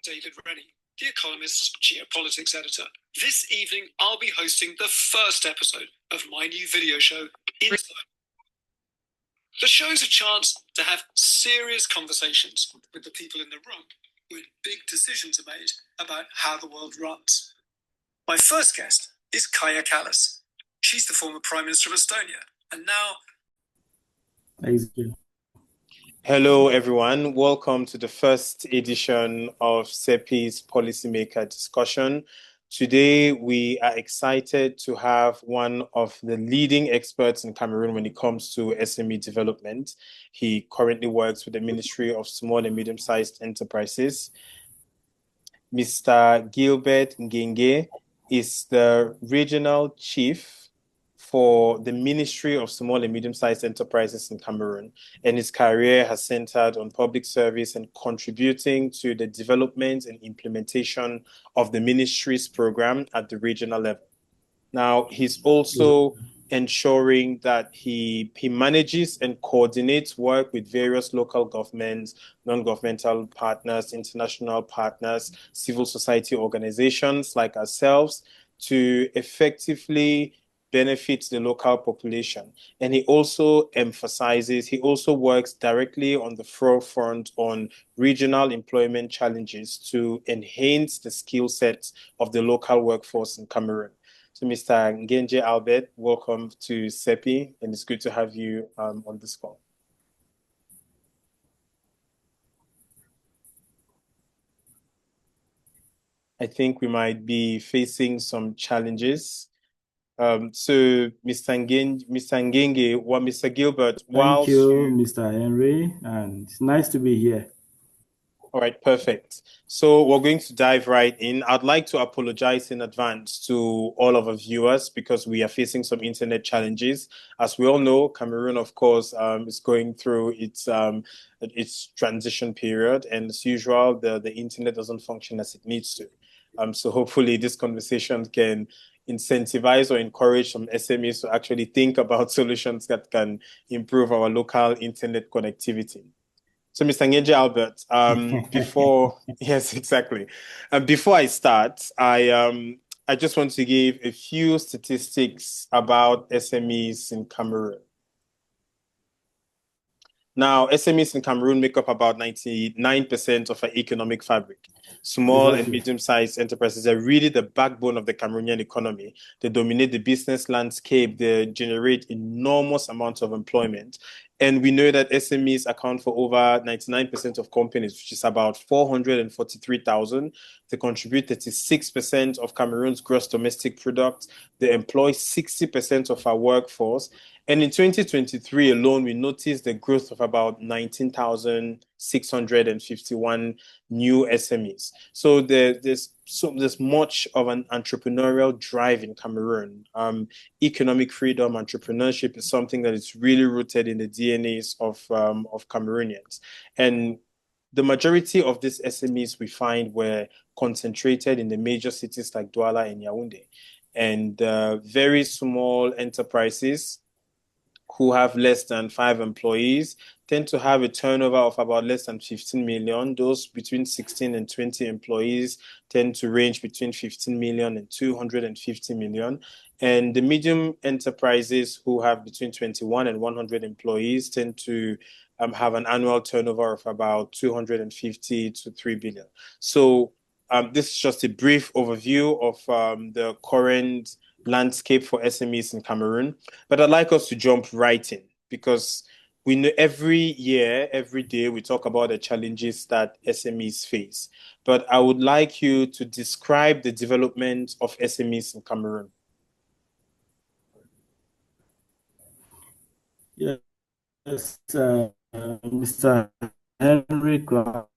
David Rennie, The Economist's geopolitics editor. This evening, I'll be hosting the first episode of my new video show, Inside. The show's a chance to have serious conversations with the people in the room when big decisions are made about how the world runs. My first guest is Kaja Kallas. She's the former Prime Minister of Estonia, and now... Hello, everyone. Welcome to the first edition of CEPI's Policymaker Discussion. Today, we are excited to have one of the leading experts in Cameroon when it comes to SME development. He currently works with the Ministry of Small and Medium-Sized Enterprises. Mr. Gilbert Ngenge is the regional chief for the Ministry of Small and Medium-Sized Enterprises in Cameroon, and his career has centered on public service and contributing to the development and implementation of the ministry's program at the regional level. Now, he's also ensuring that he manages and coordinates work with various local governments, non-governmental partners, international partners, civil society organizations like ourselves to effectively benefits the local population. And he also works directly on the forefront on regional employment challenges to enhance the skill sets of the local workforce in Cameroon. So Mr. Ngenge Albert, welcome to CEPI, and it's good to have you on this call. I think we might be facing some challenges. So Mr. Gilbert, Thank you, Mr. Henry, and it's nice to be here. All right, perfect. So we're going to dive right in. I'd like to apologize in advance to all of our viewers because we are facing some internet challenges. As we all know, Cameroon, of course, is going through its transition period, and as usual, the internet doesn't function as it needs to. So hopefully this conversation can incentivize or encourage some SMEs to actually think about solutions that can improve our local internet connectivity. So, Mr. Ngenge Albert, before I start, I just want to give a few statistics about SMEs in Cameroon. Now, SMEs in Cameroon make up about 99% of our economic fabric. Small and medium-sized enterprises are really the backbone of the Cameroonian economy. They dominate the business landscape. They generate enormous amounts of employment. And we know that SMEs account for over 99% of companies, which is about 443,000. They contribute 36% of Cameroon's gross domestic product. They employ 60% of our workforce. And in 2023 alone, we noticed the growth of about 19,651 new SMEs. So there's much of an entrepreneurial drive in Cameroon. Economic freedom, entrepreneurship is something that is really rooted in the DNAs of Cameroonians. And the majority of these SMEs we find were concentrated in the major cities like Douala and Yaoundé. And very small enterprises who have less than 5 employees tend to have a turnover of about less than 15 million. Those between 16 and 20 employees tend to range between 15 million and 250 million. And the medium enterprises who have between 21 and 100 employees tend to have an annual turnover of about 250 to 3 billion. So this is just a brief overview of the current landscape for SMEs in Cameroon. But I'd like us to jump right in because we know every year, every day, we talk about the challenges that SMEs face. But I would like you to describe the development of SMEs in Cameroon. Yes, Mr. Henri Kouam,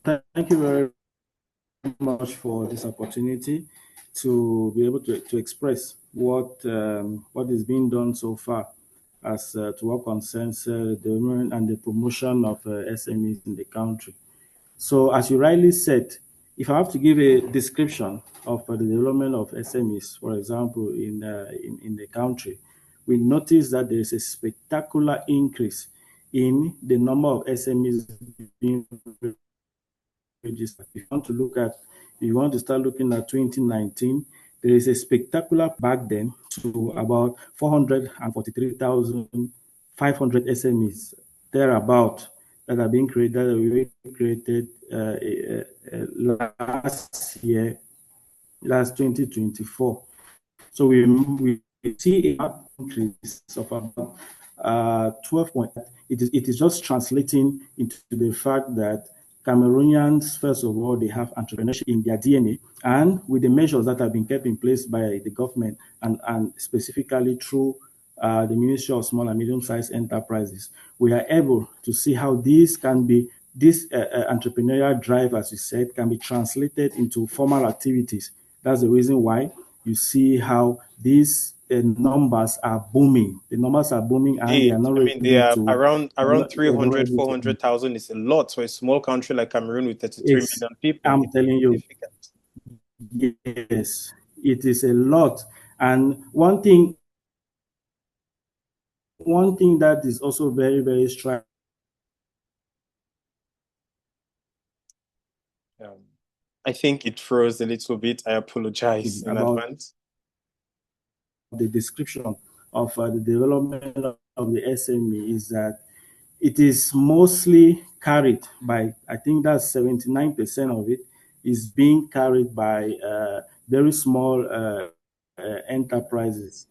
thank you very much for this opportunity to be able to express what is being done so far as to what concerns the development and the promotion of SMEs in the country. So as you rightly said, if I have to give a description of the development of SMEs, for example, in the country, we notice that there is a spectacular increase in the number of SMEs being register. If you want to start looking at 2019, there is a spectacular back then to about 443,500 SMEs thereabout that are being created, that were created last year, last 2024. So we see a increase of about 12 point. It is just translating into the fact that Cameroonians, first of all, they have entrepreneurship in their DNA, and with the measures that have been kept in place by the government and specifically through the Ministry of Small and Medium-Sized Enterprises, we are able to see how this entrepreneurial drive, as you said, can be translated into formal activities. That's the reason why you see how these numbers are booming. The numbers are booming, and they are not ready they are to around 300, 400,000 is a lot for a small country like Cameroon with 33 million people. I'm telling you, yes, it is a lot. And one thing that is also very, very striking. I think it froze a little bit. I apologize in advance. The description of the development of the SME is that it is mostly carried by, I think that's 79% of it is being carried by very small enterprises.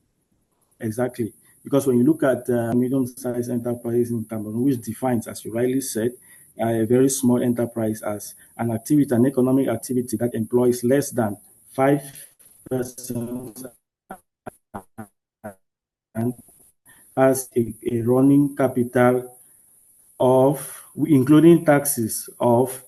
Exactly. Because when you look at medium-sized enterprises in Cameroon, which defines, as you rightly said, a very small enterprise as an activity, an economic activity that employs less than 5 persons and has a running capital of, including taxes, of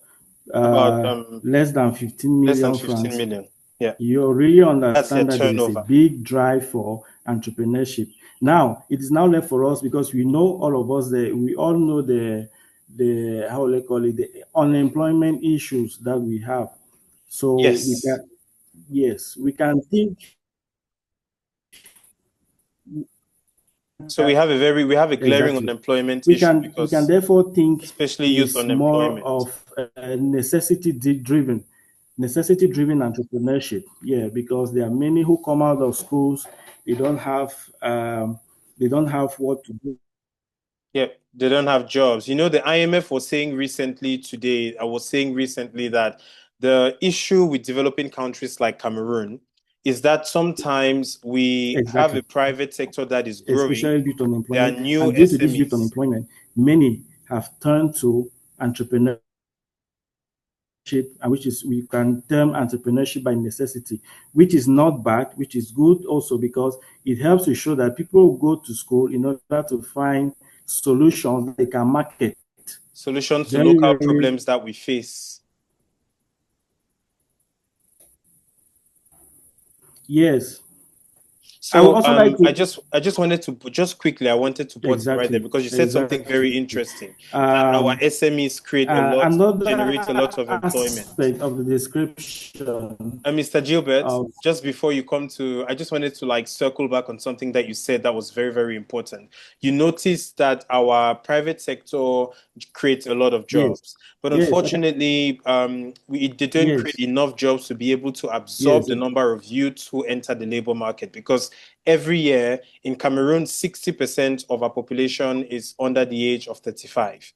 less than 15 million francs. Yeah. You really understand that there is a big drive for entrepreneurship. Now, it is now left for us, because we know, all of us, we all know the how they call it, the unemployment issues that we have. So we can think. So we have a glaring unemployment issue. We can therefore think, especially youth unemployment, more of necessity-driven entrepreneurship. Yeah, because there are many who come out of schools, they don't have what to do. Yeah, they don't have jobs. You know, the IMF was saying recently that the issue with developing countries like Cameroon is that sometimes we have a private sector that is growing, especially due to unemployment. There are new and due SMEs. to this youth unemployment, many have turned to entrepreneurship, and which is, we can term entrepreneurship by necessity, which is not bad, which is good also, because it helps to show that people go to school in order to find solutions that they can market. Solutions to local problems that we face. Yes. So I just wanted to I wanted to put it right there, because you said something very interesting. That our SMEs generate a lot of employment. Aspect of the description. Mr. Gilbert, just before you come to, I just wanted to circle back on something that you said that was very, very important. You noticed that our private sector creates a lot of jobs, but unfortunately, they don't create enough jobs to be able to absorb the number of youths who enter the labor market, because every year in Cameroon, 60% of our population is under the age of 35.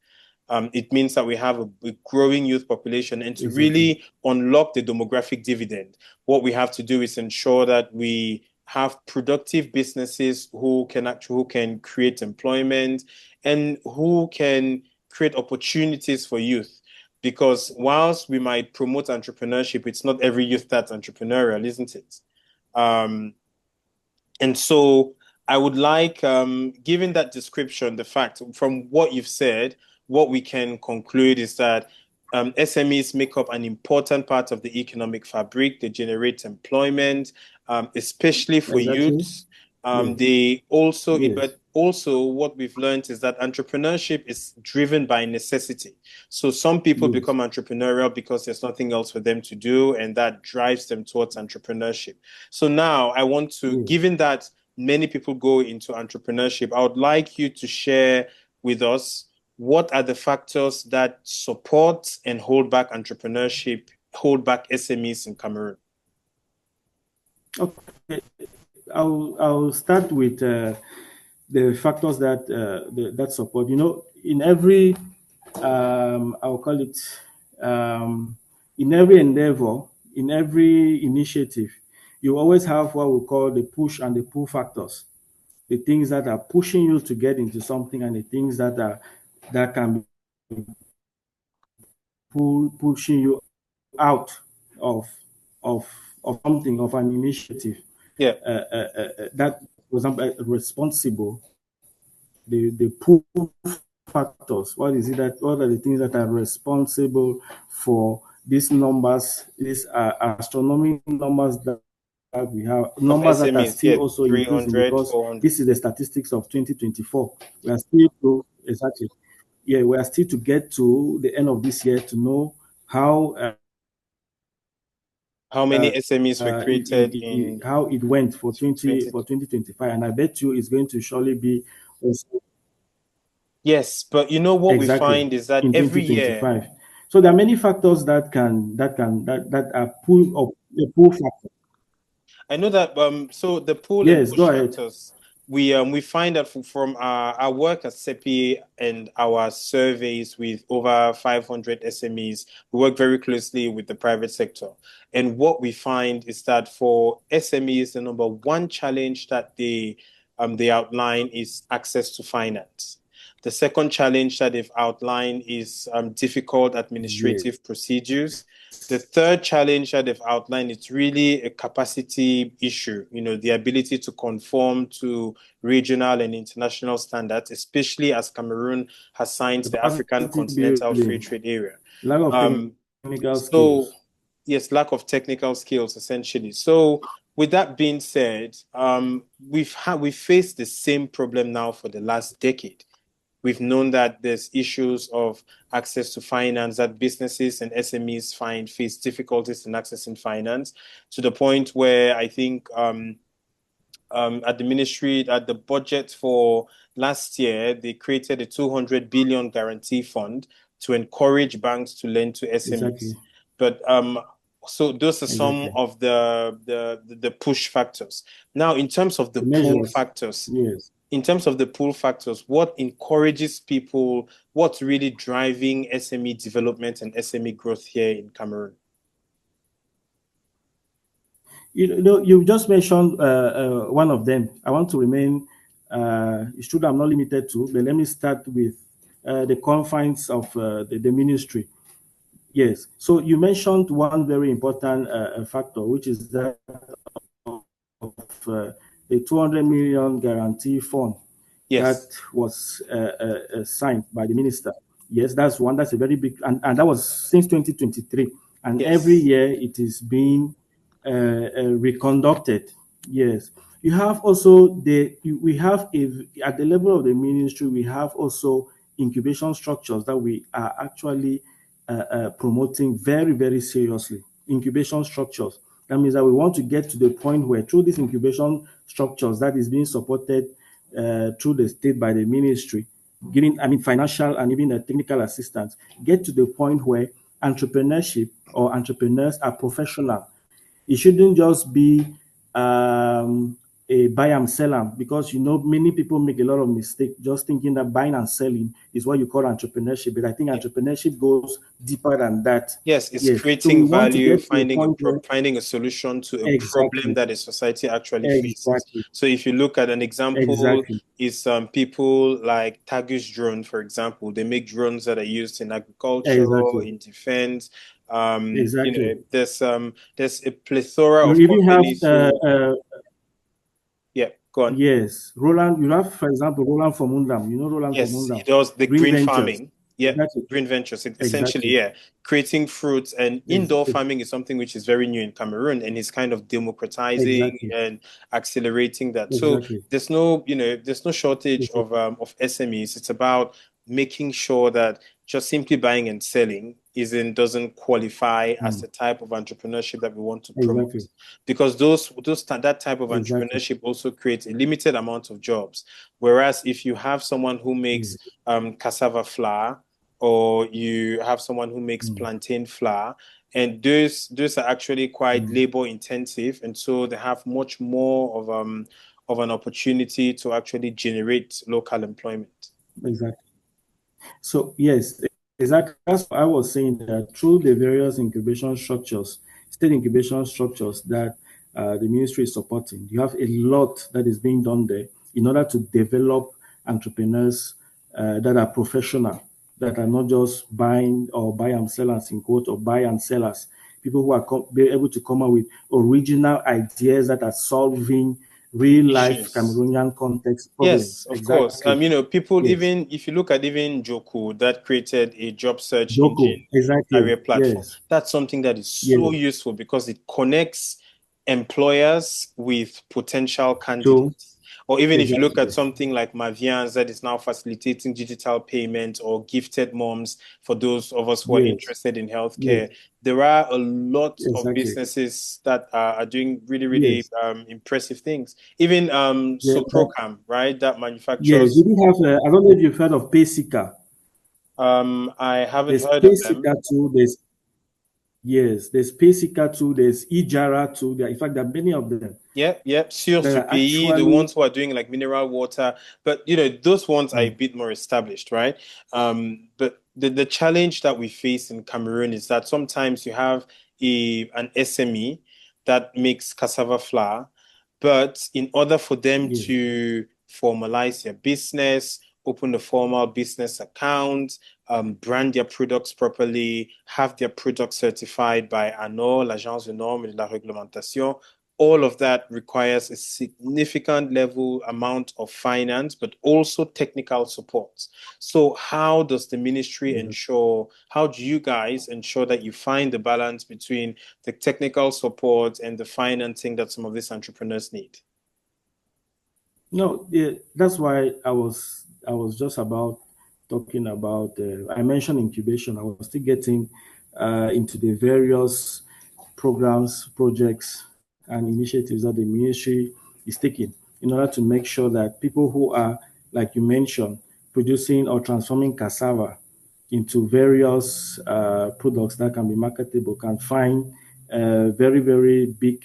It means that we have a growing youth population, and to really unlock the demographic dividend, what we have to do is ensure that we have productive businesses who can create employment and who can create opportunities for youth. Because whilst we might promote entrepreneurship, it's not every youth that's entrepreneurial, isn't it? And so I would like, given that description, the fact from what you've said, what we can conclude is that SMEs make up an important part of the economic fabric. They generate employment, especially for youths. They also, but also what we've learned is that entrepreneurship is driven by necessity. So some people become entrepreneurial because there's nothing else for them to do, and that drives them towards entrepreneurship. So now I want to, given that many people go into entrepreneurship, I would like you to share with us what are the factors that support and hold back entrepreneurship, hold back SMEs in Cameroon? Okay, I'll start with the factors that that support. In every I'll call it in every endeavor, in every initiative, you always have what we call the push and the pull factors. The things that are pushing you to get into something, and the things that can be pushing you out of of something, of an initiative. Yeah. That, for example, responsible, the pull factors. What are the things that are responsible for these numbers, these astronomical numbers that we have, numbers that are SMEs, still yeah, also increasing, 300, because 400. this is the statistics of 2024. We are still to exactly, yeah, we are still to get to the end of this year to know how many SMEs were created in how it went for 20? 2025, and I bet you it's going to surely be also Yes, but you know what we exactly find is that in every year, 2025. So there are many factors that are pull up the pull factor. I know that so the pull and Yes, push go ahead. factors, we find that from our work at CEPI and our surveys with over 500 SMEs, we work very closely with the private sector. And what we find is that for SMEs, the number one challenge that they outline is access to finance. The second challenge that they've outlined is difficult administrative procedures. The third challenge that they've outlined is really a capacity issue, the ability to conform to regional and international standards, especially as Cameroon has signed the African Continental Free Trade Area. Lack of technical skills. Yes, lack of technical skills, essentially. So with that being said, we've faced the same problem now for the last decade. We've known that there's issues of access to finance, that businesses and SMEs face difficulties in accessing finance, to the point where I think at the ministry, at the budget for last year, they created a 200 billion guarantee fund to encourage banks to lend to SMEs. Exactly. But so those are some of the push factors. Now, in terms of the pull factors, yes. In terms of the pull factors, what encourages people, what's really driving SME development and SME growth here in Cameroon? You just mentioned one of them. I want to remain, it's true that I'm not limited to, but let me start with the confines of the ministry. Yes. So you mentioned one very important factor, which is that of the 200 million guarantee fund that was signed by the minister. Yes, that's one. That's a very big, and that was since 2023. And every year it is being reconducted. Yes. You have also we have at the level of the ministry, we have also incubation structures that we are actually promoting very, very seriously. Incubation structures. That means that we want to get to the point where through these incubation structures that is being supported through the state by the ministry, giving, financial and even technical assistance, get to the point where entrepreneurship or entrepreneurs are professional. It shouldn't just be a buy and sell, because many people make a lot of mistakes just thinking that buying and selling is what you call entrepreneurship. But I think entrepreneurship goes deeper than that. Yes, it's creating value, finding a solution to a problem that a society actually faces. So if you look at an example, is people like Tagus drone, for example. They make drones that are used in agriculture, in defense. There's a plethora of companies. Go on. Yes, Roland. You have, for example, Roland from Undam. Roland from Undam. He does the green farming. Exactly. Green ventures. Essentially, creating fruits, and indoor farming is something which is very new in Cameroon, and he's kind of democratizing and accelerating that. So there's no shortage of SMEs. It's about making sure that just simply buying and selling doesn't qualify as the type of entrepreneurship that we want to promote. Exactly. Because that type of entrepreneurship also creates a limited amount of jobs. Whereas if you have someone who makes cassava flour, or you have someone who makes plantain flour, and those are actually quite labor intensive, and so they have much more of an opportunity to actually generate local employment. Exactly. So yes, exactly. That's what I was saying, that through the various incubation structures, state incubation structures that the ministry is supporting, you have a lot that is being done there in order to develop entrepreneurs that are professional, that are not just buying or buy and sellers in quote, or buy and sellers, people who are be able to come up with original ideas that are solving real life Cameroonian context problems. Yes, of course. People, Yes. even if you look at even Joku, that created a job search Joko, engine exactly. career platform. Yes. That's something that is so useful because it connects employers with potential candidates. Or even if you look at something like Mavians that is now facilitating digital payment, or gifted moms for those of us who are interested in healthcare. There are a lot of businesses that are doing really, really impressive things. Even Soprocam, right? That manufactures. Yes, we do have, I don't know if you've heard of Paysika. I haven't heard of them. Too, there's Paysika too, there's Ijara too. In fact, there are many of them. Yep. The ones who are doing like mineral water, but those ones are a bit more established, right? But the challenge that we face in Cameroon is that sometimes you have an SME that makes cassava flour, but in order for them to formalize their business, open a formal business account, brand their products properly, have their products certified by ANO, l'Agence de normes et de la réglementation. All of that requires a significant amount of finance, but also technical support. So how does the ministry how do you guys ensure that you find the balance between the technical support and the financing that some of these entrepreneurs need? No, that's why I was just about talking about, I mentioned incubation. I was still getting into the various programs, projects, and initiatives that the ministry is taking in order to make sure that people who are, like you mentioned, producing or transforming cassava into various products that can be marketable, can find very, very big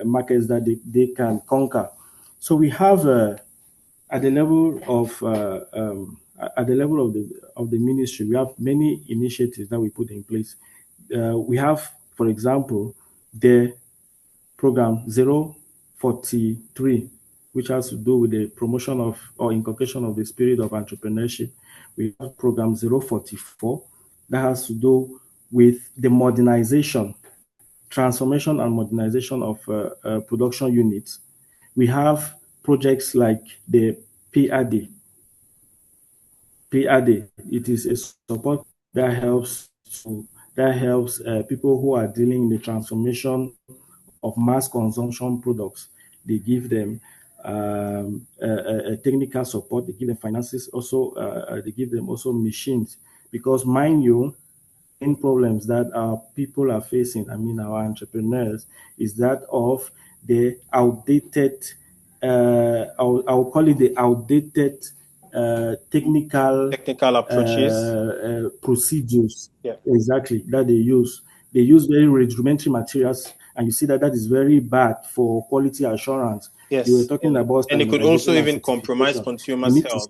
markets that they can conquer. So we have at the level of the ministry, we have many initiatives that we put in place. We have, for example, the program 043, which has to do with the promotion of or inculcation of the spirit of entrepreneurship. We have program 044 that has to do with the modernization, transformation and modernization of production units. We have projects like the PAD. It is a support that helps people who are dealing in the transformation of mass consumption products. They give them technical support. They give them finances. Also, they give them also machines, because mind you, main problems that our people are facing, our entrepreneurs, is that of the outdated, I'll call it the outdated technical approaches, procedures. Exactly, that they use. They use very rudimentary materials, and you see that is very bad for quality assurance. Yes. You were talking about, and it could also even compromise consumers' health.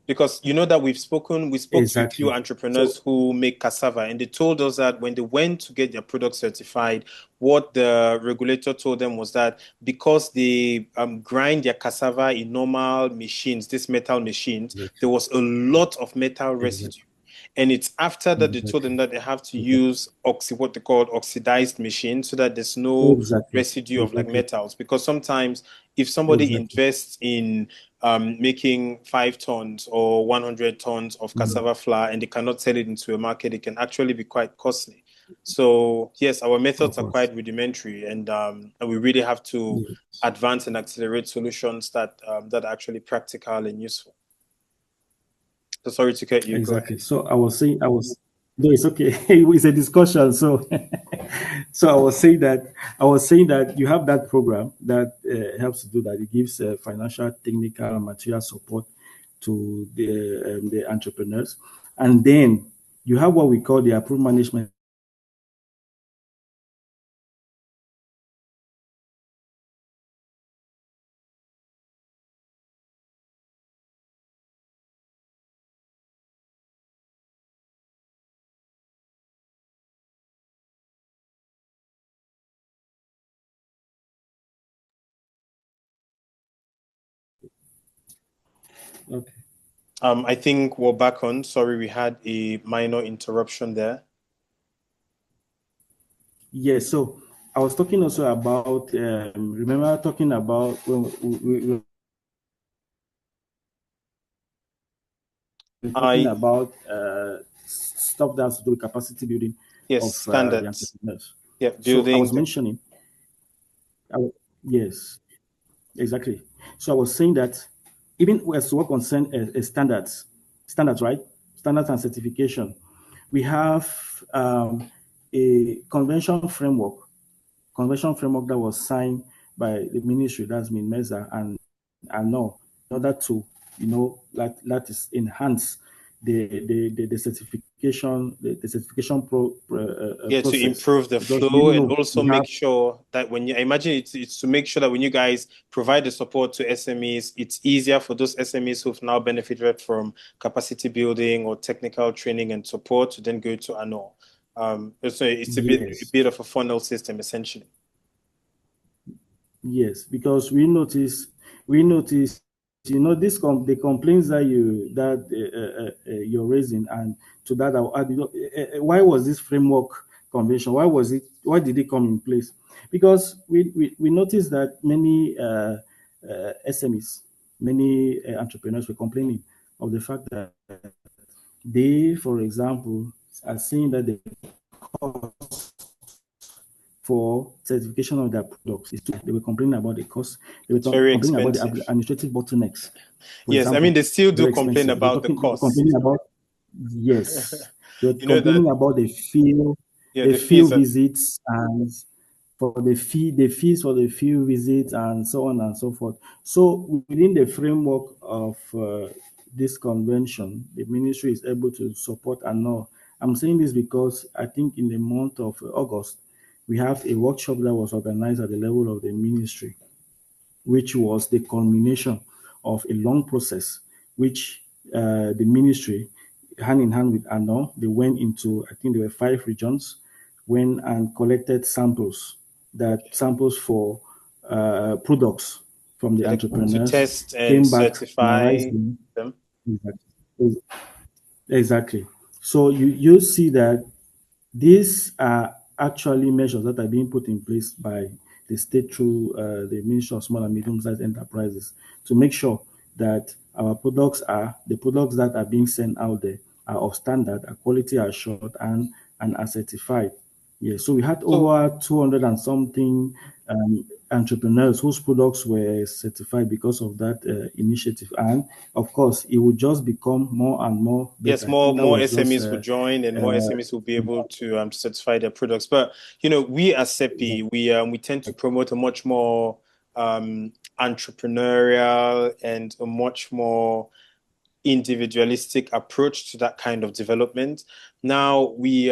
Because that we spoke to a few entrepreneurs who make cassava, and they told us that when they went to get their product certified, what the regulator told them was that because they grind their cassava in normal machines, these metal machines, there was a lot of metal residue. And it's after that they told them that they have to use what they call oxidized machines, so that there's no residue of like metals. Because sometimes if somebody invests in making 5 tons or 100 tons of cassava flour and they cannot sell it into a market, it can actually be quite costly. So yes, our methods are quite rudimentary, and we really have to advance and accelerate solutions that are actually practical and useful. So sorry to cut you. Exactly. So I was No, it's okay. It's a discussion. So, so I was saying that you have that program that helps to do that. It gives financial, technical, and material support to the entrepreneurs, and then you have what we call the approved management. Okay. I think we're back on. Sorry, we had a minor interruption there. Yes. So I was talking also about. Remember talking about when we we're talking about stuff that has to do with capacity building Yes, of the standards. entrepreneurs. Yeah, So I building. was mentioning, yes, exactly. So I was saying that even as what concern standards, right? Standards and certification, we have a convention framework that was signed by the ministry, that's mean MESA and no, in order to, that is enhance the certification, the certification Yeah, to process. improve the Because flow and also we have, make sure that when you, I imagine it's to make sure that when you guys provide the support to SMEs, it's easier for those SMEs who've now benefited from capacity building or technical training and support to then go to ANO. So it's a yes, bit of a funnel system essentially. yes, because we notice, the complaints that you're raising, and to that I'll add, why was this framework convention? Why did it come in place? Because we noticed that many SMEs, many entrepreneurs were complaining of the fact that they, for example, are saying that the for certification of their products. They were complaining about the cost. They were It's very complaining about the expensive. administrative bottlenecks. For Yes, I mean example, they still do very complain expensive. about the They were complaining cost. about, yes, they were You know that, complaining about yeah, the the fees field are, visits, and for the fees for the field visits, and so on and so forth. So within the framework of this convention, the ministry is able to support and all. I'm saying this because I think in the month of August, we have a workshop that was organized at the level of the ministry, which was the culmination of a long process, which the ministry, hand in hand with ANO, they went into, I think there were 5 regions, went and collected samples for products from the to entrepreneurs, test and came back, certify analyzed them. them. Exactly. Exactly. So you see that these are actually measures that are being put in place by the state through the Ministry of Small and Medium-Sized Enterprises to make sure that the products that are being sent out there are of standard, are quality assured, and are certified. Yeah, so we had So over 200 and something entrepreneurs whose products were certified because of that initiative. And of course, it would just become more and more yes, better. I think that more was just SMEs will join, and more SMEs will be able to certify their products. But you know, we as exactly. CEPI, we tend to promote a much more entrepreneurial and a much more individualistic approach to that kind of development. Now we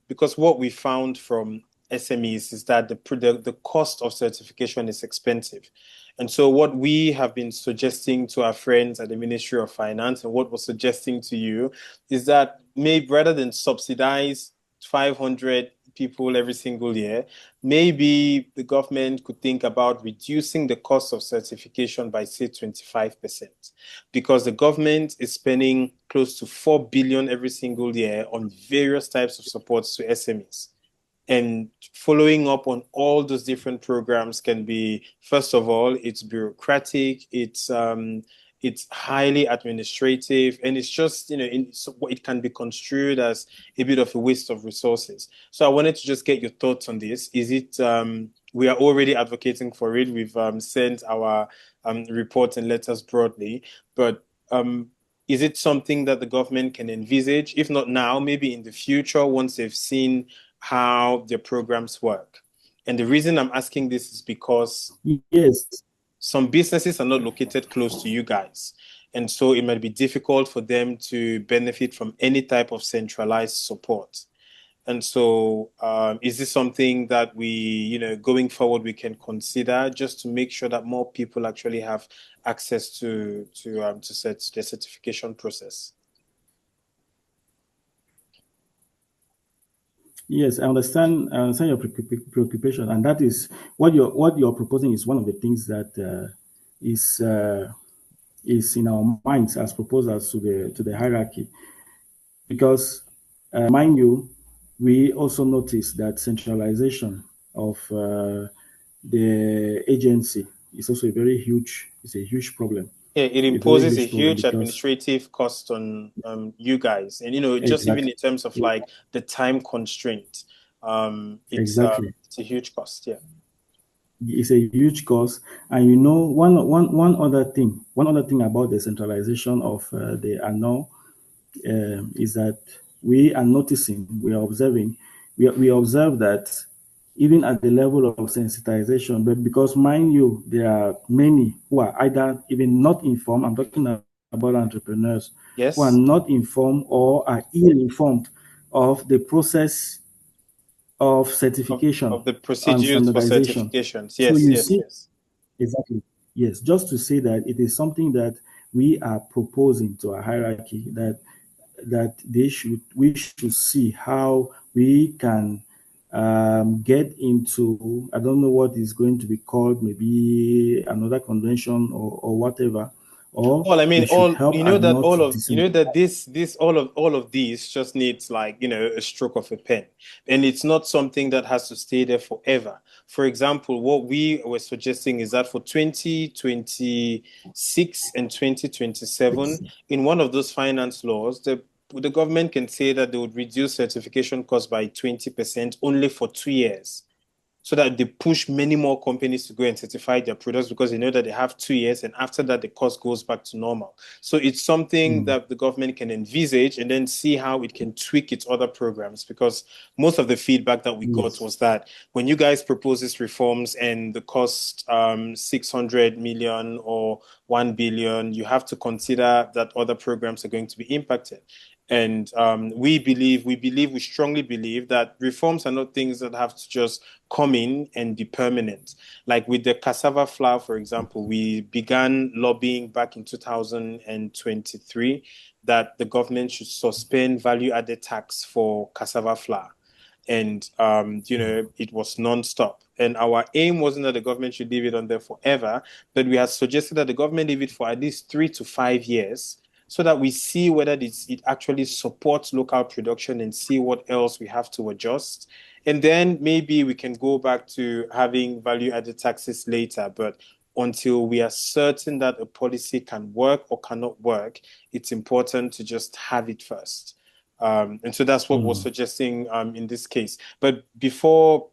because what we found from SMEs is that the cost of certification is expensive. And so what we have been suggesting to our friends at the Ministry of Finance and what we're suggesting to you is that maybe rather than subsidize 500 people every single year, maybe the government could think about reducing the cost of certification by, say, 25%, because the government is spending close to 4 billion every single year on various types of supports to SMEs. And following up on all those different programs can be, first of all, it's bureaucratic, it's highly administrative, and it's just, so it can be construed as a bit of a waste of resources. So I wanted to just get your thoughts on this. Is it, we are already advocating for it. We've sent our reports and letters broadly, but Is it something that the government can envisage? If not now, maybe in the future, once they've seen how their programs work. And the reason I'm asking this is because yes, some businesses are not located close to you guys. And so it might be difficult for them to benefit from any type of centralized support. And so is this something that we, going forward, we can consider just to make sure that more people actually have access to the certification process? yes, I understand. I understand your preoccupation, and that is what you're proposing is one of the things that is is in our minds as proposals to the hierarchy, because mind you, we also notice that centralization of the agency is also a huge problem. Yeah, it A very imposes a huge problem huge because administrative cost on you guys, and just even exactly, in terms of like the time constraint, exactly. it's a huge cost. Yeah. It's a huge cost, and one other thing about the centralization of the ANO is that we are observing, we observe that even at the level of sensitization, but because mind you, there are many who are either even not informed. I'm talking about entrepreneurs who are Yes. not informed or are ill-informed of the process of certification Of the and procedures for standardization. certifications. So Yes, you yes, see, yes. exactly. Yes, just to say that it is something that we are proposing to a hierarchy that we should see how we can get into, I don't know what is going to be called, maybe another convention or whatever, or Well, I we mean, should help ADNOR to this all of these just needs like, a stroke of a pen. And it's not something that has to stay there forever. For example, what we were suggesting is that for 2026 and 2027, in one of those finance laws, the government can say that they would reduce certification costs by 20% only for 2 years, so that they push many more companies to go and certify their products because they know that they have 2 years, and after that the cost goes back to normal. So it's something that the government can envisage and then see how it can tweak its other programs, because most of the feedback that we got was that when you guys propose these reforms and the cost 600 million or 1 billion, you have to consider that other programs are going to be impacted. And we strongly believe that reforms are not things that have to just come in and be permanent. Like with the cassava flour, for example, we began lobbying back in 2023 that the government should suspend value-added tax for cassava flour. And it was nonstop. And our aim wasn't that the government should leave it on there forever, but we had suggested that the government leave it for at least 3 to 5 years, so that we see whether it actually supports local production and see what else we have to adjust. And then maybe we can go back to having value-added taxes later. But until we are certain that a policy can work or cannot work, it's important to just have it first. And so that's what we're suggesting in this case. But before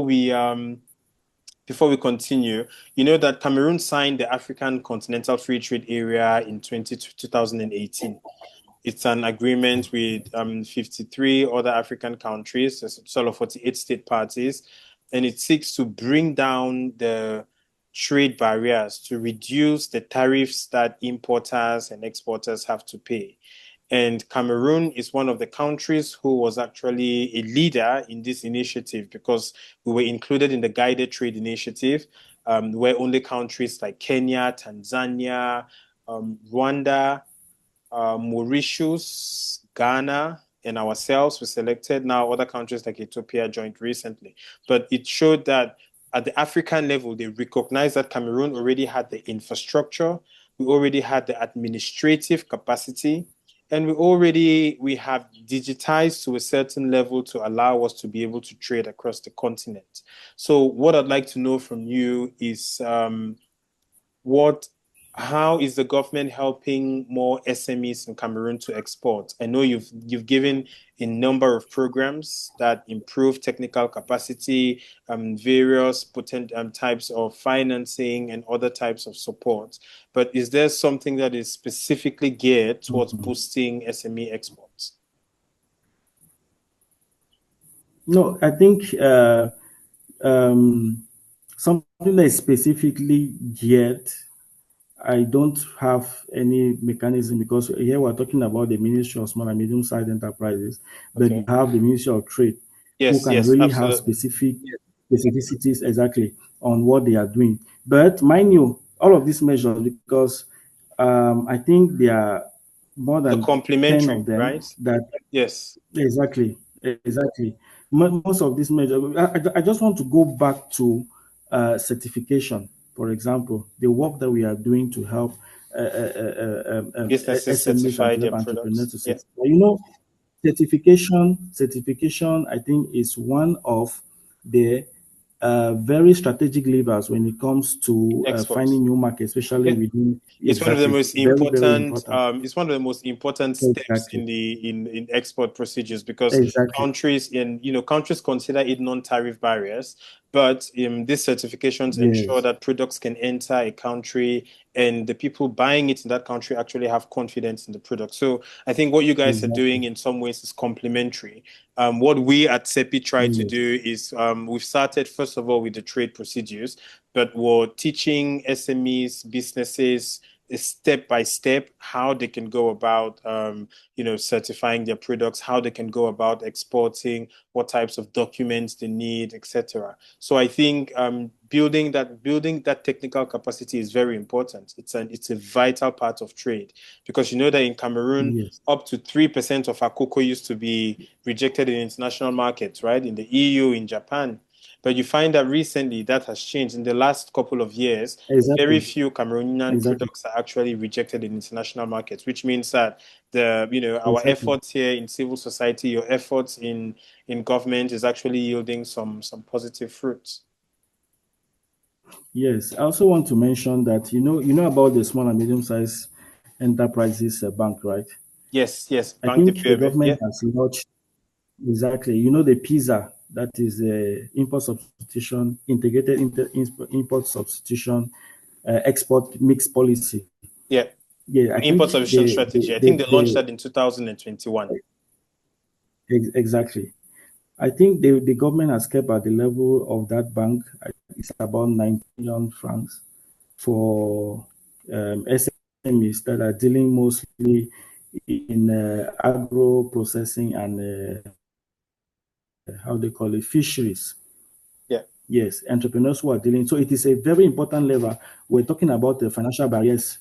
we continue, you know that Cameroon signed the African Continental Free Trade Area in 2018. It's an agreement with 53 other African countries, sort of 48 state parties, and it seeks to bring down the trade barriers to reduce the tariffs that importers and exporters have to pay. And Cameroon is one of the countries who was actually a leader in this initiative, because we were included in the guided trade initiative, where only countries like Kenya, Tanzania, Rwanda, Mauritius, Ghana, and ourselves were selected. Now, other countries like Ethiopia joined recently. But it showed that at the African level, they recognized that Cameroon already had the infrastructure, we already had the administrative capacity, and we have digitized to a certain level to allow us to be able to trade across the continent. So what I'd like to know from you is what how is the government helping more SMEs in Cameroon to export? I know you've given a number of programs that improve technical capacity, various potent types of financing and other types of support. But is there something that is specifically geared towards boosting SME exports? No, I think something that is specifically geared, I don't have any mechanism, because here we're talking about the Ministry of Small and Medium-Sized Enterprises, but you Okay. have the Ministry of Trade, who Yes, can yes, really have absolutely. specificities exactly on what they are doing. But mind you, all of these measures, because I think there are more The than 10 complementary, of them right? that Yes. exactly. Most of these measures, I just want to go back to certification, for example, the work that we are doing to help Businesses SMEs and certify to help their entrepreneurs products. to Yeah. certify. Certification, I think, is one of the very strategic levers when it comes to Exports. finding new markets, especially Yeah. within, It's one of the exactly, most very, very important. important. It's one of the most important steps Exactly, in the in export procedures, because exactly. countries consider it non-tariff barriers, but these certifications ensure Yes, that products can enter a country and the people buying it in that country actually have confidence in the product. So I think what you guys are exactly. doing in some ways is complementary. What we at CEPI try to Yes, do is we've started first of all with the trade procedures, but we're teaching SMEs, businesses, step by step how they can go about certifying their products, how they can go about exporting, what types of documents they need, etc. So I think building that technical capacity is very important. It's a vital part of trade, because you know that in Cameroon yes, up to 3% of our cocoa used to be rejected in international markets, right? In the EU, in Japan. But you find that recently that has changed. In the last couple of years, very exactly, few Cameroonian exactly, products are actually rejected in international markets, which means that our exactly. efforts here in civil society, your efforts in government is actually yielding some positive fruits. Yes, I also want to mention that you know about the small and medium-sized enterprises bank, right? Yes, yes, I Bank de think the PME. Yeah, government has launched exactly. You know the PISA, that is the import substitution, integrated import substitution, export mix policy. yeah. Yeah, I Import think substitution strategy. I think they launched that in 2021. exactly. I think the government has kept at the level of that bank. It's about 9 million francs for SMEs that are dealing mostly in agro processing and how they call it, fisheries. Yeah. Yes, entrepreneurs who are dealing. So it is a very important lever. We're talking about the financial barriers.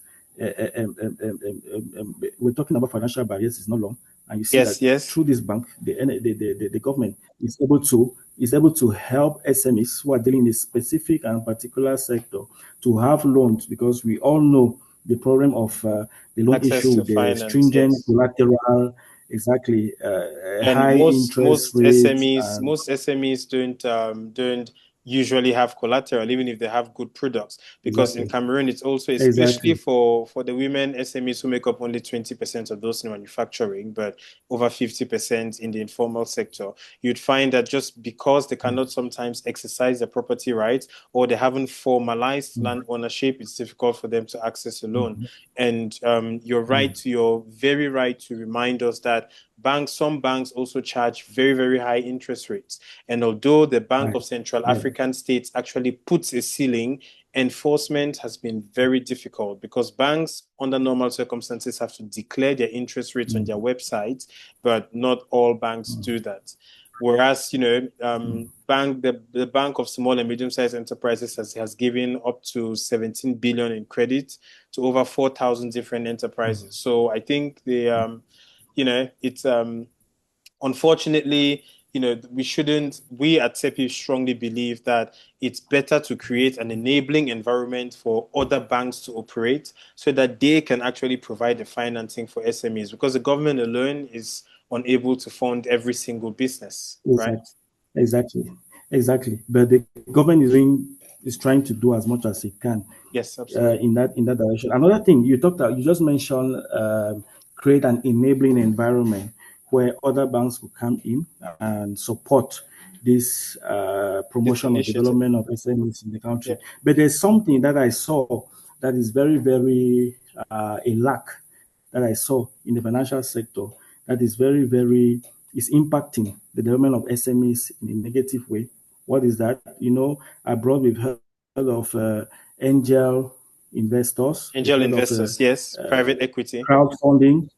We're talking about financial barriers. It's not long, and you see that Yes, yes. through this bank, the government is able to help SMEs who are dealing in a specific and particular sector to have loans, because we all know the problem of the loan Access issue to with the finance. stringent Yes. collateral, exactly, And high interest rates, and most SMEs don't usually have collateral, even if they have good products. Because in exactly. Cameroon, it's also especially Exactly. for the women SMEs who make up only 20% of those in manufacturing, but over 50% in the informal sector. You'd find that just because they cannot sometimes exercise their property rights, or they haven't formalized land ownership, it's difficult for them to access a loan. And you're very right to remind us that some banks also charge very, very high interest rates. And although the Bank Right. of Central Yeah. African States actually puts a ceiling, enforcement has been very difficult, because banks, under normal circumstances, have to declare their interest rates on their websites, but not all banks do that. Whereas, the Bank of Small and Medium-Sized Enterprises has given up to 17 billion in credit to over 4,000 different enterprises. So I think it's unfortunately, we at CEPI strongly believe that it's better to create an enabling environment for other banks to operate, so that they can actually provide the financing for SMEs, because the government alone is unable to fund every single business, right? Exactly. Exactly. Exactly. But the government is doing is trying to do as much as it can. Yes, absolutely. In that direction. Another thing you just mentioned, create an enabling environment where other banks will come in and support this promotion or development of SMEs in the country. Yeah. But there's something that I saw that is very, very a lack that I saw in the financial sector that is very, very is impacting the development of SMEs in a negative way. What is that? Abroad we've heard of angel investors. Angel investors, yes. Private equity. Crowdfunding.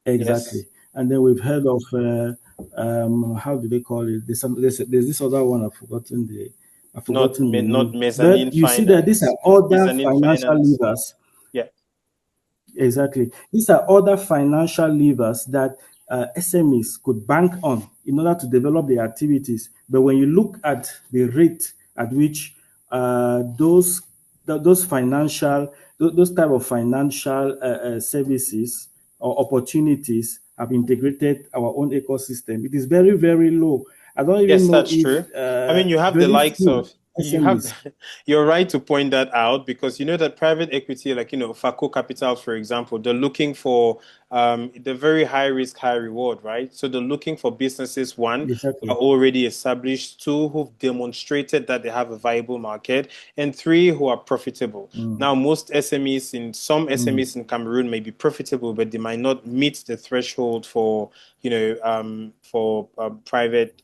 Exactly. Yes. And then we've heard of, how do they call it? There's this other one, I've forgotten the name. Not mezzanine but you finance. see that these are other Mezzanine financial finance. levers. Yeah. Exactly. These are other financial levers that SMEs could bank on in order to develop their activities. But when you look at the rate at which those type of financial services or opportunities have integrated our own ecosystem, it is very, very low. I don't even know that's if true. You have the likes of SMEs. You're right to point that out, because you know that private equity, like Faco Capital, for example, they're looking for the very high risk, high reward, right? So they're looking for businesses, one, Exactly. who are already established, two, who've demonstrated that they have a viable market, and three, who are profitable. Now, most SMEs in Cameroon may be profitable, but they might not meet the threshold for private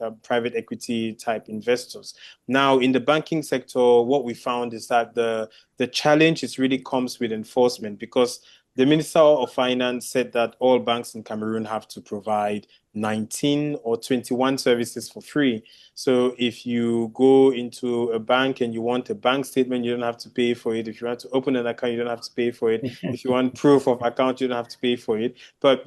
equity type investors. Now, in the banking sector, what we found is that the challenge really comes with enforcement, because the Minister of Finance said that all banks in Cameroon have to provide 19 or 21 services for free. So if you go into a bank and you want a bank statement, you don't have to pay for it. If you want to open an account, you don't have to pay for it. If you want proof of account, you don't have to pay for it. But,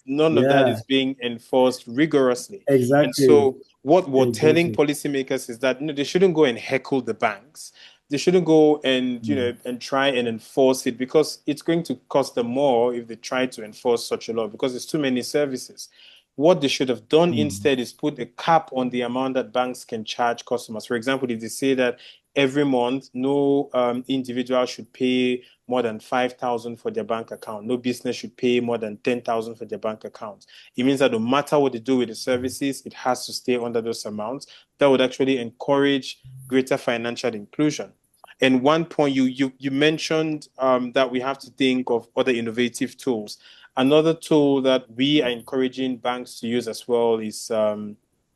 none of that is being enforced rigorously. Exactly. And so what we're telling policymakers is that they shouldn't go and heckle the banks. They shouldn't go and and try and enforce it, because it's going to cost them more if they try to enforce such a law, because there's too many services. What they should have done instead is put a cap on the amount that banks can charge customers. For example, if they say that every month no individual should pay more than 5,000 for their bank account, no business should pay more than 10,000 for their bank account. It means that no matter what they do with the services, it has to stay under those amounts. That would actually encourage greater financial inclusion. And one point you mentioned that we have to think of other innovative tools. Another tool that we are encouraging banks to use as well is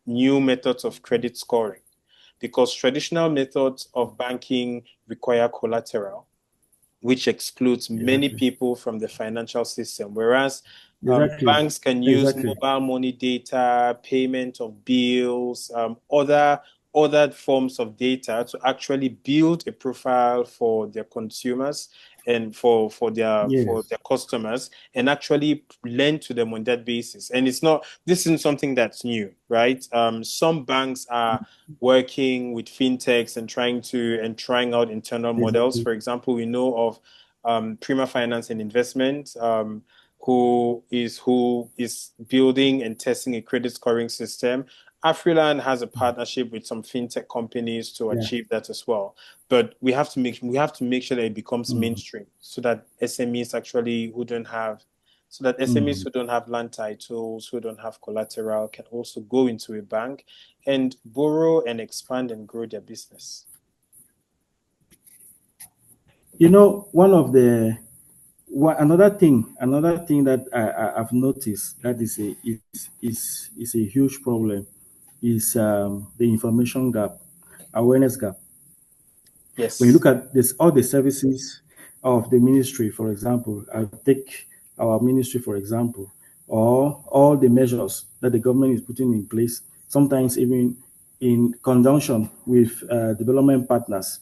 new methods of credit scoring, because traditional methods of banking require collateral, which excludes many people from the financial system, whereas banks can use mobile money data, payment of bills, other forms of data to actually build a profile for their consumers and for their customers, and actually lend to them on that basis. And this isn't something that's new, right? Some banks are working with fintechs and trying out internal models. For example, we know of Prima Finance and Investment, who is building and testing a credit scoring system. Afriland has a partnership with some fintech companies to achieve that as well. But we have to make sure that it becomes mainstream, so that SMEs who don't have land titles, who don't have collateral, can also go into a bank and borrow and expand and grow their business. Another thing that I've noticed that is a huge problem is the information gap, awareness gap. Yes. When you look at all the services of the ministry, for example, I'll take our ministry, for example, or all the measures that the government is putting in place, sometimes even in conjunction with development partners.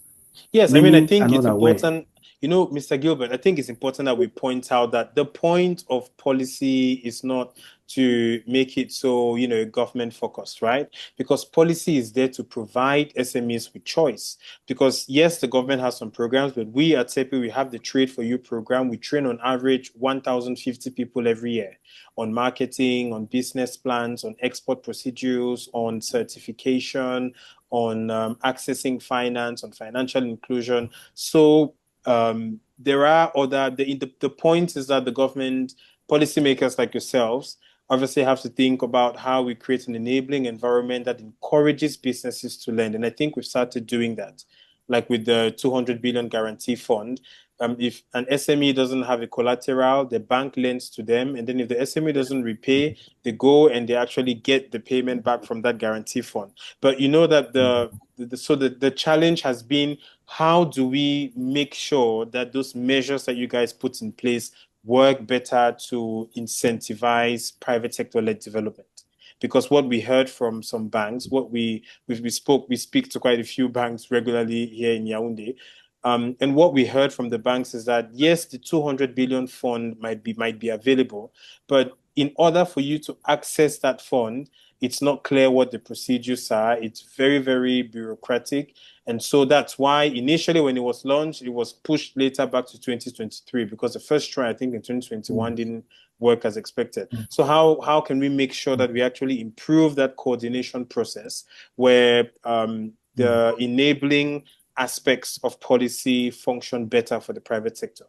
Yes, I think it's important. You know, Mr. Gilbert, I think it's important that we point out that the point of policy is not to make it so, government focused, right? Because policy is there to provide SMEs with choice. Because yes, the government has some programs, but we at TEPI, we have the Trade for You program. We train on average 1,050 people every year on marketing, on business plans, on export procedures, on certification, on accessing finance, on financial inclusion. So there are the point is that the government policymakers like yourselves obviously have to think about how we create an enabling environment that encourages businesses to lend. And I think we've started doing that, like with the 200 billion guarantee fund. If an SME doesn't have a collateral, the bank lends to them. And then if the SME doesn't repay, they go and they actually get the payment back from that guarantee fund. But you know that the challenge has been, how do we make sure that those measures that you guys put in place work better to incentivize private sector-led development? Because what we heard from some banks, we speak to quite a few banks regularly here in Yaoundé. And what we heard from the banks is that yes, the 200 billion fund might be available, but in order for you to access that fund, it's not clear what the procedures are. It's very, very bureaucratic. And so that's why initially when it was launched, it was pushed later back to 2023, because the first try, I think in 2021, didn't work as expected. So how can we make sure that we actually improve that coordination process where the enabling aspects of policy function better for the private sector?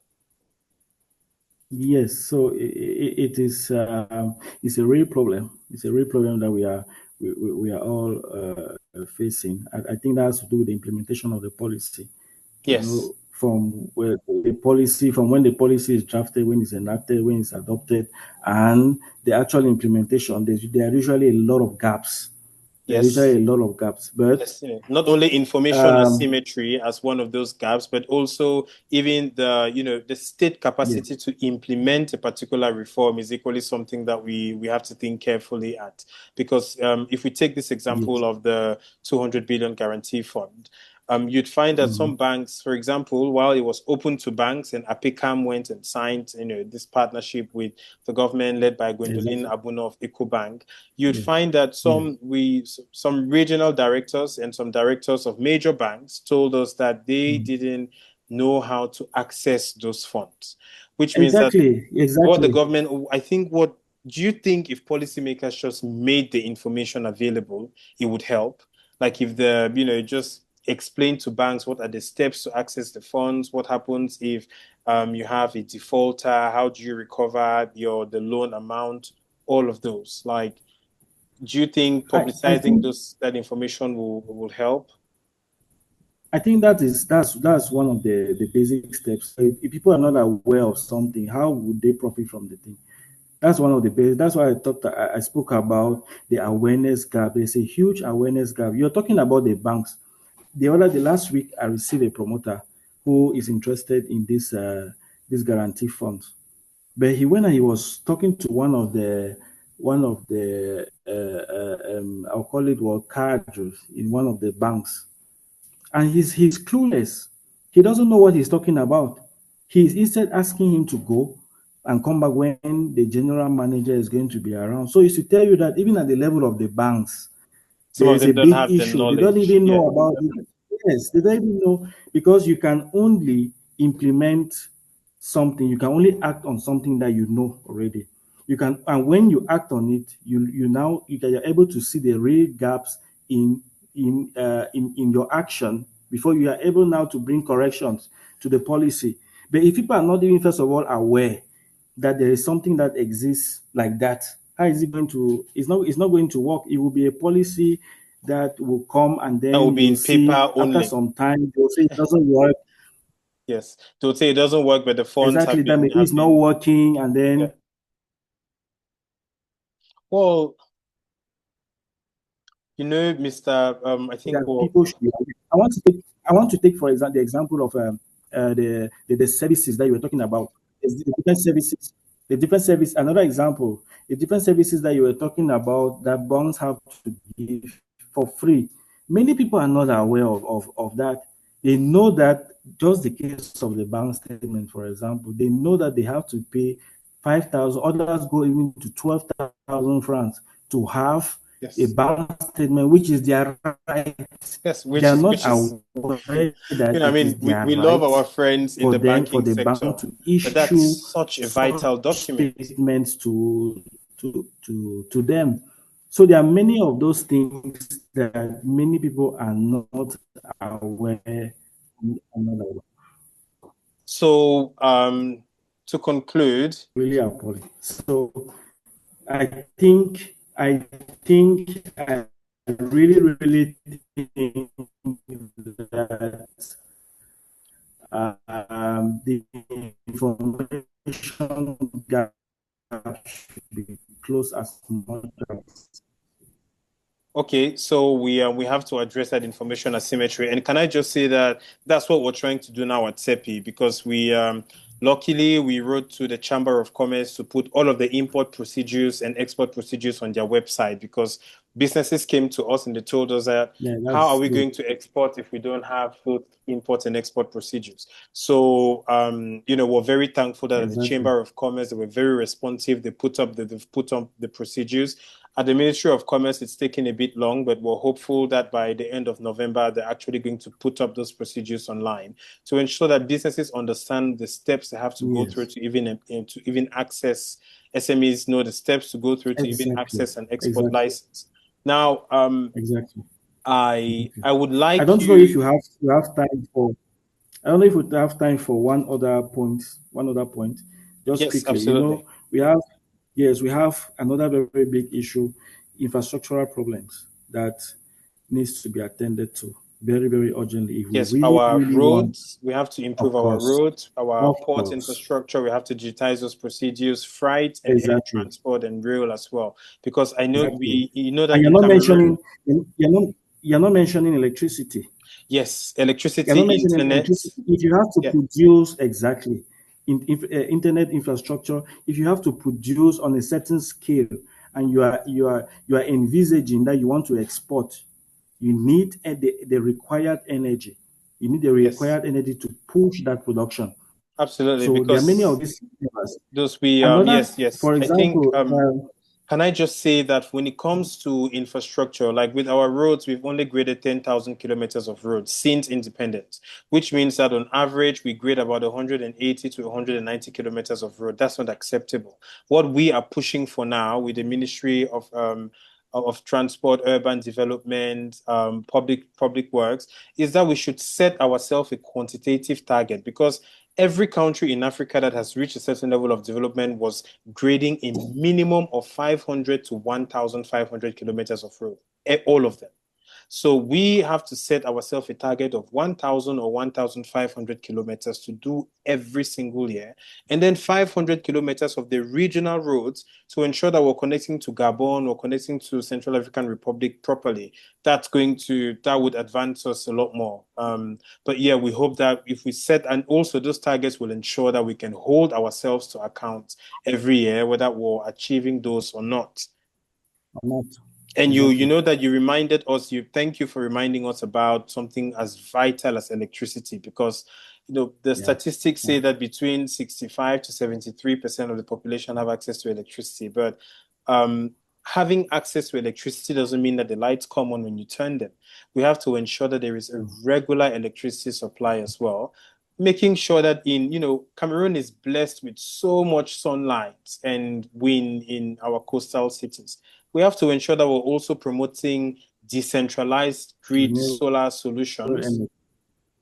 Yes, so it is it's a real problem. It's a real problem that we are all facing. I think that has to do with the implementation of the policy. Yes. From when the policy is drafted, when it's enacted, when it's adopted, and the actual implementation, there are usually a lot of gaps. Yes. There are usually a lot of gaps, but yes, not only information asymmetry as one of those gaps, but also even the state capacity to implement a particular reform is equally something that we have to think carefully at. Because if we take this example of the 200 billion guarantee fund, you'd find that some banks, for example, while it was open to banks and APECAM went and signed, this partnership with the government led by Gwendolyn Abuna of EcoBank, you'd find that some regional directors and some directors of major banks told us that they didn't know how to access those funds, which means that what the government, do you think if policymakers just made the information available, it would help? Like if just explain to banks what are the steps to access the funds, what happens if you have a defaulter, how do you recover the loan amount, all of those. Like, do you think publicizing that information will help? I think that's one of the basic steps. If people are not aware of something, how would they profit from the thing? That's one of the basics. That's why I spoke about the awareness gap. There's a huge awareness gap. You're talking about the banks. The last week, I received a promoter who is interested in this guarantee fund. But when he was talking to one of the I'll call it cadres in one of the banks, and he's clueless. He doesn't know what he's talking about. He's instead asking him to go and come back when the general manager is going to be around. So it's to tell you that even at the level of the banks, there is a big issue. They don't even know about it. Yes, they don't even know, because you can only implement something. You can only act on something that you know already. You can, and when you act on it, you're able to see the real gaps in your action before you are able now to bring corrections to the policy. But if people are not even first of all aware that there is something that exists like that, how is it going to? It's not going to work. It will be a policy that will come, and then that will be in paper only. After some time, they'll say it doesn't work. Yes, they'll say it doesn't work, but the funds exactly that maybe it's not working, and then well, Mr. I think people should. I want to take for example the example of the services that you were talking about. The different services. The different service. Another example, the different services that you were talking about that banks have to give for free. Many people are not aware of that. They know that, just the case of the bank statement, for example, they know that they have to pay 5,000, others go even to 12,000 francs to have a bank statement, which is their right. Yes, They are not which is aware that I it is mean, their we love right our friends in for the them, for banking the sector, bank to but that's issue such a such vital document. statements to them. So there are many of those things that many people are not aware. So, to conclude, Really appalling. So I really think that the information gap should be closed as much as. okay, so we have to address that information asymmetry. And can I just say that that's what we're trying to do now at CEPI, because we luckily we wrote to the Chamber of Commerce to put all of the import procedures and export procedures on their website, because businesses came to us and they told us that how are we going to export if we don't have both import and export procedures? So we're very thankful that the Chamber of Commerce, they were very responsive. They've put up the procedures. At the Ministry of Commerce, it's taking a bit long, but we're hopeful that by the end of November, they're actually going to put up those procedures online to ensure that businesses understand the steps they have to go through to even access. SMEs know the steps to go through to even access an export license. Now, I would like. I don't know if you have time for. I don't know if we have time for one other point. Just quickly. Absolutely. We have another very, very big issue, infrastructural problems that needs to be attended to very, very urgently. If we really roads, we have to improve our roads, our port course. Infrastructure. We have to digitize those procedures, freight and air transport and rail as well. Because I know that and you're not mentioning electricity. Yes, electricity, internet. Electricity. If you have to produce internet infrastructure, if you have to produce on a certain scale, and you are envisaging that you want to export, you need the required energy. You need the required energy to push that production. Absolutely. So because there are many of these those yes. For example, I think can I just say that when it comes to infrastructure, like with our roads, we've only graded 10,000 kilometers of roads since independence, which means that on average, we grade about 180 to 190 kilometers of road. That's not acceptable. What we are pushing for now with the Ministry of Transport, Urban Development, Public Works, is that we should set ourselves a quantitative target, because every country in Africa that has reached a certain level of development was grading a minimum of 500 to 1,500 kilometers of road, all of them. So we have to set ourselves a target of 1,000 or 1,500 kilometers to do every single year, and then 500 kilometers of the regional roads to ensure that we're connecting to Gabon or connecting to Central African Republic properly. That would advance us a lot more. But yeah, we hope that if we set, and also those targets will ensure that we can hold ourselves to account every year, whether we're achieving those or not. And you know that you reminded us, thank you for reminding us about something as vital as electricity, because the statistics say that between 65 to 73% of the population have access to electricity, but having access to electricity doesn't mean that the lights come on when you turn them. We have to ensure that there is a regular electricity supply as well, making sure that Cameroon is blessed with so much sunlight and wind in our coastal cities. We have to ensure that we're also promoting decentralized grid solar solutions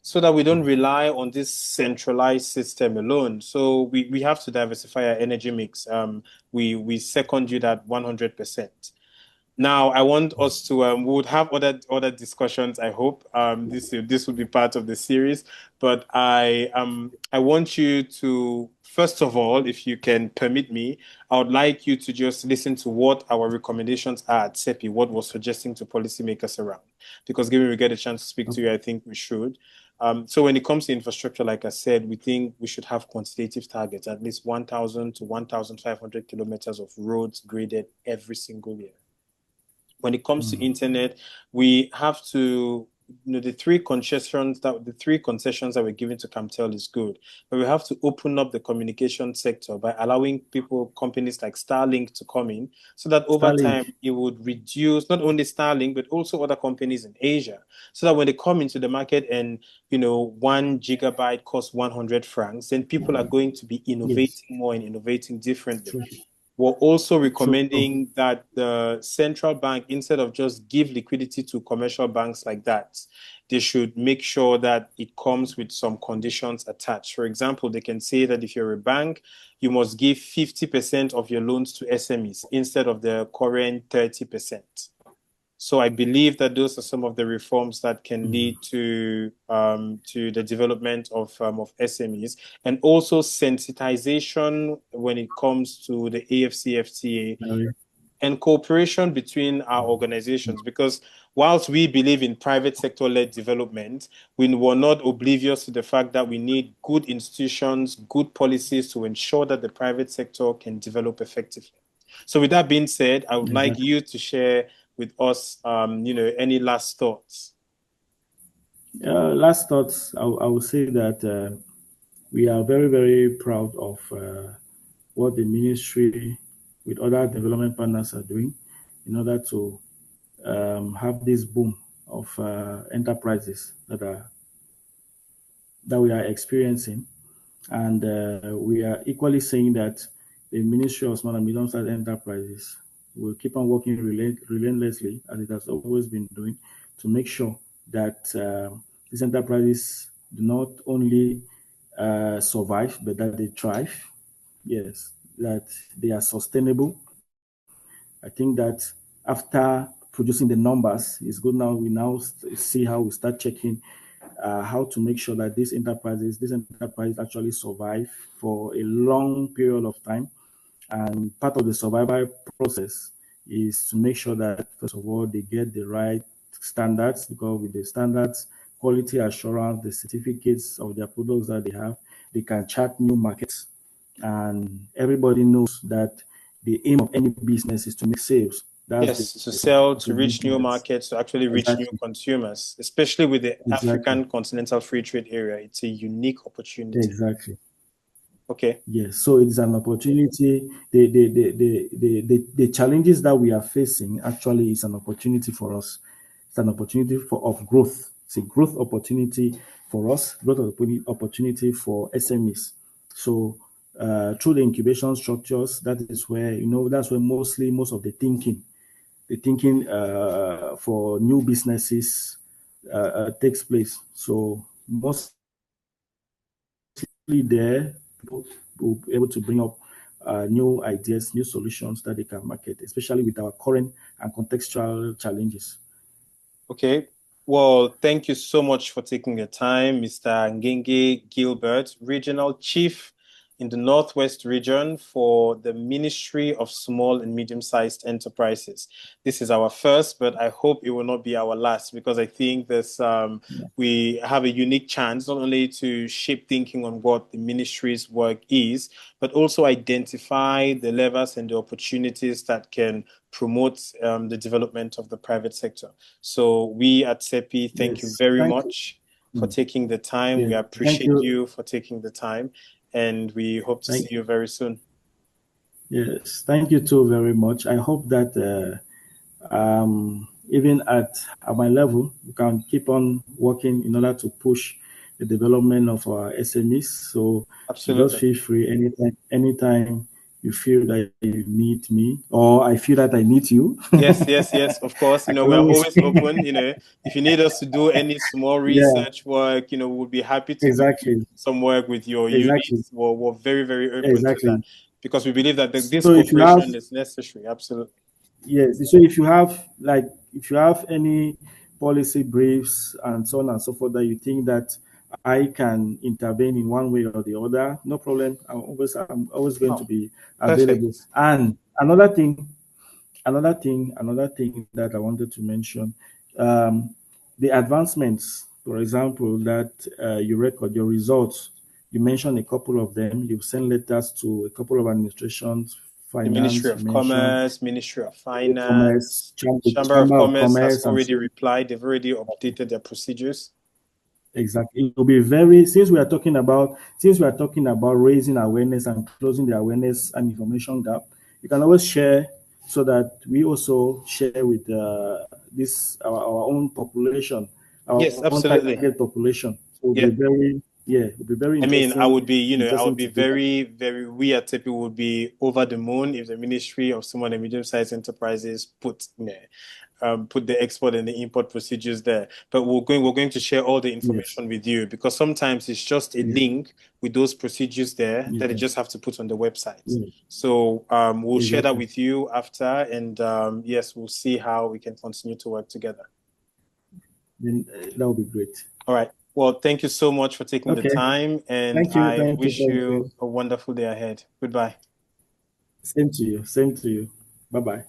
so that we don't rely on this centralized system alone. So we have to diversify our energy mix. We second you that 100%. Now, I want us to, we would have other discussions, I hope. This will be part of the series, but I want you to, first of all, if you can permit me, I would like you to just listen to what our recommendations are at CEPI, what we're suggesting to policymakers around. Because given we get a chance to speak to you, I think we should. So when it comes to infrastructure, like I said, we think we should have quantitative targets, at least 1,000 to 1,500 kilometers of roads graded every single year. When it comes to internet, we have to the three concessions that we're giving to Camtel is good, but we have to open up the communication sector by allowing companies like Starlink to come in, so that over time it would reduce not only Starlink but also other companies in Asia, so that when they come into the market and 1 gigabyte costs 100 francs, then people are going to be innovating more and innovating differently. True. We're also recommending that the central bank, instead of just give liquidity to commercial banks like that, they should make sure that it comes with some conditions attached. For example, they can say that if you're a bank, you must give 50% of your loans to SMEs instead of the current 30%. So I believe that those are some of the reforms that can lead to the development of SMEs, and also sensitization when it comes to the AfCFTA and cooperation between our organizations. Because whilst we believe in private sector-led development, we were not oblivious to the fact that we need good institutions, good policies to ensure that the private sector can develop effectively. So with that being said, I would like you to share with us, any last thoughts? Last thoughts, I would say that we are very, very proud of what the ministry with other development partners are doing in order to have this boom of enterprises that we are experiencing. And we are equally saying that the Ministry of Small and Medium-Sized Enterprises will keep on working relentlessly, as it has always been doing, to make sure that these enterprises do not only survive, but that they thrive. Yes, that they are sustainable. I think that after producing the numbers, it's good now. We now see how we start checking how to make sure that these enterprises actually survive for a long period of time. And part of the survival process is to make sure that, first of all, they get the right standards, because with the standards, quality assurance, the certificates of their products that they have, they can chart new markets. And everybody knows that the aim of any business is to make sales. Yes, to sell, to reach new markets, to actually reach new consumers, especially with the African Continental Free Trade Area. It's a unique opportunity. Exactly. Okay. Yes, so it's an opportunity. The challenges that we are facing actually is an opportunity for us. It's an opportunity of growth. It's a growth opportunity for us, growth opportunity for SMEs. So through the incubation structures, that is where, that's where most of the thinking for new businesses takes place. So mostly there, people will be able to bring up new ideas, new solutions that they can market, especially with our current and contextual challenges. Okay. Well, thank you so much for taking the time, Mr. Ngenge Gilbert, Regional Chief in the Northwest region for the Ministry of Small and Medium-Sized Enterprises. This is our first, but I hope it will not be our last, because I think this we have a unique chance not only to shape thinking on what the ministry's work is, but also identify the levers and the opportunities that can promote the development of the private sector. So we at CEPI, thank you very much for taking the time. We appreciate you for taking the time, and we hope to see you very soon. Yes, thank you too very much. I hope that even at my level, we can keep on working in order to push the development of our SMEs. So just feel free anytime you feel that you need me, or I feel that I need you. Yes, of course. We're always open. If you need us to do any small research work, we'll be happy to do some work with your units. We're very, very open to that, because we believe that this cooperation is necessary. Absolutely. Yes. So if you have any policy briefs and so on and so forth that you think that I can intervene in one way or the other, no problem. I'm always going to be available. Perfect. And another thing that I wanted to mention, the advancements, for example, that you record your results. You mentioned a couple of them. You've sent letters to a couple of administrations Finance, the Ministry of Commerce, Ministry of Finance, Chamber of Commerce has already replied. They've already updated their procedures. Exactly. It will be very, since we are talking about raising awareness and closing the awareness and information gap, you can always share so that we also share with our own population, our own target population. So it'll be very, it'll be very interesting. I mean, I would be very, very, we at TEPI would be over the moon if the Ministry of Small and Medium-Sized Enterprises put the export and the import procedures there. But we're going to share all the information with you, because sometimes it's just a link with those procedures there that you just have to put on the website. So we'll share that with you after, and yes, we'll see how we can continue to work together. Then that would be great. All right. Well, thank you so much for taking the time, and I wish you a wonderful day ahead. Goodbye. Same to you. Bye-bye.